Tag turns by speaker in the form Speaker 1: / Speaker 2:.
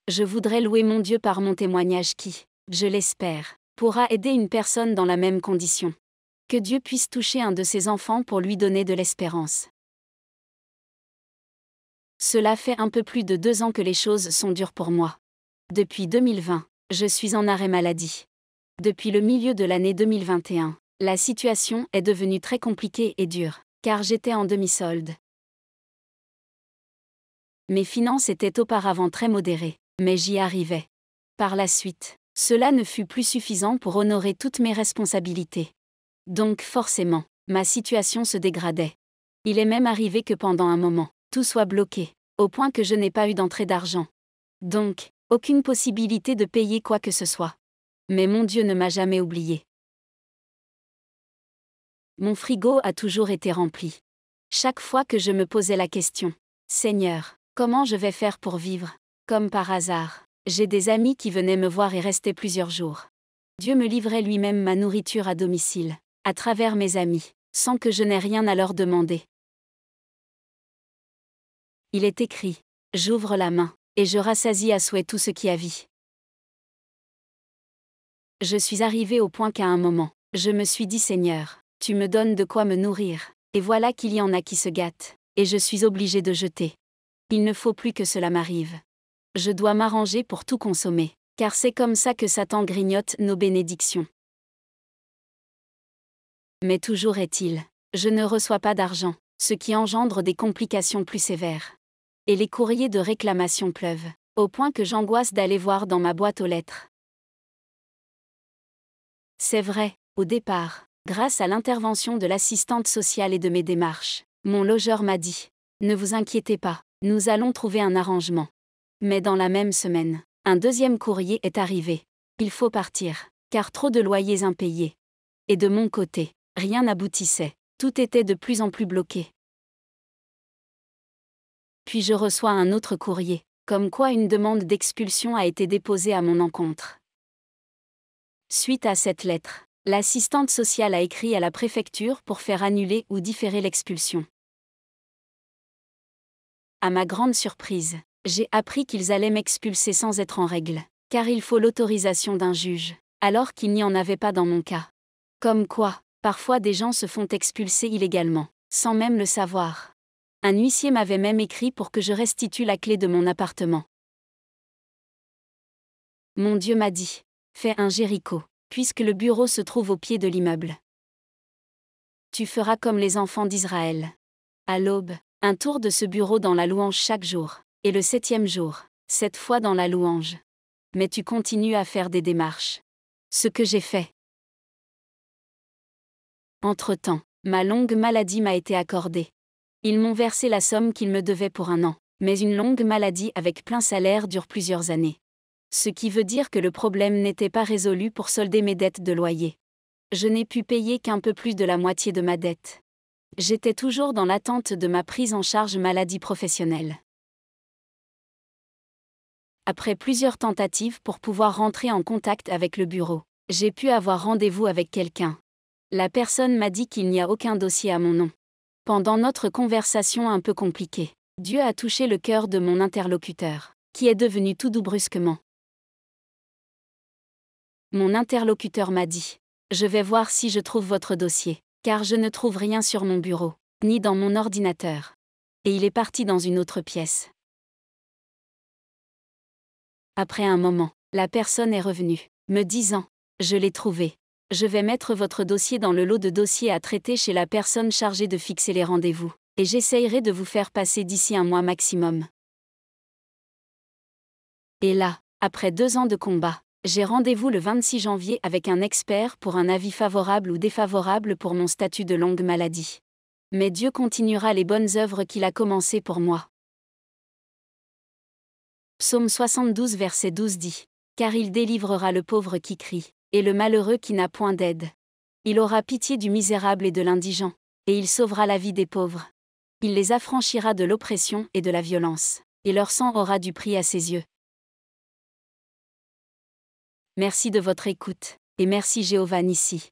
Speaker 1: Je voudrais louer mon Dieu par mon témoignage qui, je l'espère, pourra aider une personne dans la même condition. Que Dieu puisse toucher un de ses enfants pour lui donner de l'espérance. Cela fait un peu plus de 2 ans que les choses sont dures pour moi. Depuis 2020, je suis en arrêt maladie. Depuis le milieu de l'année 2021, la situation est devenue très compliquée et dure, car j'étais en demi-solde. Mes finances étaient auparavant très modérées, mais j'y arrivais. Par la suite, cela ne fut plus suffisant pour honorer toutes mes responsabilités. Donc forcément, ma situation se dégradait. Il est même arrivé que pendant un moment, tout soit bloqué, au point que je n'ai pas eu d'entrée d'argent. Donc, aucune possibilité de payer quoi que ce soit. Mais mon Dieu ne m'a jamais oublié. Mon frigo a toujours été rempli. Chaque fois que je me posais la question, Seigneur, comment je vais faire pour vivre? Comme par hasard, j'ai des amis qui venaient me voir et restaient plusieurs jours. Dieu me livrait lui-même ma nourriture à domicile, à travers mes amis, sans que je n'aie rien à leur demander. Il est écrit, j'ouvre la main, et je rassasie à souhait tout ce qui a vie. Je suis arrivé au point qu'à un moment, je me suis dit Seigneur, tu me donnes de quoi me nourrir, et voilà qu'il y en a qui se gâtent, et je suis obligé de jeter. Il ne faut plus que cela m'arrive. Je dois m'arranger pour tout consommer, car c'est comme ça que Satan grignote nos bénédictions. Mais toujours est-il, je ne reçois pas d'argent, ce qui engendre des complications plus sévères. Et les courriers de réclamation pleuvent, au point que j'angoisse d'aller voir dans ma boîte aux lettres. C'est vrai, au départ, grâce à l'intervention de l'assistante sociale et de mes démarches, mon logeur m'a dit « Ne vous inquiétez pas, nous allons trouver un arrangement. » Mais dans la même semaine, un deuxième courrier est arrivé. Il faut partir, car trop de loyers impayés. Et de mon côté, rien n'aboutissait, tout était de plus en plus bloqué. Puis je reçois un autre courrier, comme quoi une demande d'expulsion a été déposée à mon encontre. Suite à cette lettre, l'assistante sociale a écrit à la préfecture pour faire annuler ou différer l'expulsion. À ma grande surprise, j'ai appris qu'ils allaient m'expulser sans être en règle, car il faut l'autorisation d'un juge, alors qu'il n'y en avait pas dans mon cas. Comme quoi, parfois des gens se font expulser illégalement, sans même le savoir. Un huissier m'avait même écrit pour que je restitue la clé de mon appartement. Mon Dieu m'a dit, fais un Jéricho, puisque le bureau se trouve au pied de l'immeuble. Tu feras comme les enfants d'Israël. À l'aube, un tour de ce bureau dans la louange chaque jour, et le 7e jour, 7 fois dans la louange. Mais tu continues à faire des démarches. Ce que j'ai fait. Entre-temps, ma longue maladie m'a été accordée. Ils m'ont versé la somme qu'ils me devaient pour 1 an, mais une longue maladie avec plein salaire dure plusieurs années. Ce qui veut dire que le problème n'était pas résolu pour solder mes dettes de loyer. Je n'ai pu payer qu'un peu plus de la moitié de ma dette. J'étais toujours dans l'attente de ma prise en charge maladie professionnelle. Après plusieurs tentatives pour pouvoir rentrer en contact avec le bureau, j'ai pu avoir rendez-vous avec quelqu'un. La personne m'a dit qu'il n'y a aucun dossier à mon nom. Pendant notre conversation un peu compliquée, Dieu a touché le cœur de mon interlocuteur, qui est devenu tout doux brusquement. Mon interlocuteur m'a dit « Je vais voir si je trouve votre dossier, car je ne trouve rien sur mon bureau, ni dans mon ordinateur. » Et il est parti dans une autre pièce. Après un moment, la personne est revenue, me disant « Je l'ai trouvé. Je vais mettre votre dossier dans le lot de dossiers à traiter chez la personne chargée de fixer les rendez-vous, et j'essayerai de vous faire passer d'ici 1 mois maximum. » Et là, après 2 ans de combat, j'ai rendez-vous le 26 janvier avec un expert pour un avis favorable ou défavorable pour mon statut de longue maladie. Mais Dieu continuera les bonnes œuvres qu'il a commencées pour moi. Psaume 72 verset 12 dit « Car il délivrera le pauvre qui crie, et le malheureux qui n'a point d'aide. Il aura pitié du misérable et de l'indigent, et il sauvera la vie des pauvres. Il les affranchira de l'oppression et de la violence, et leur sang aura du prix à ses yeux. » Merci de votre écoute, et merci Jéhovah Nissi.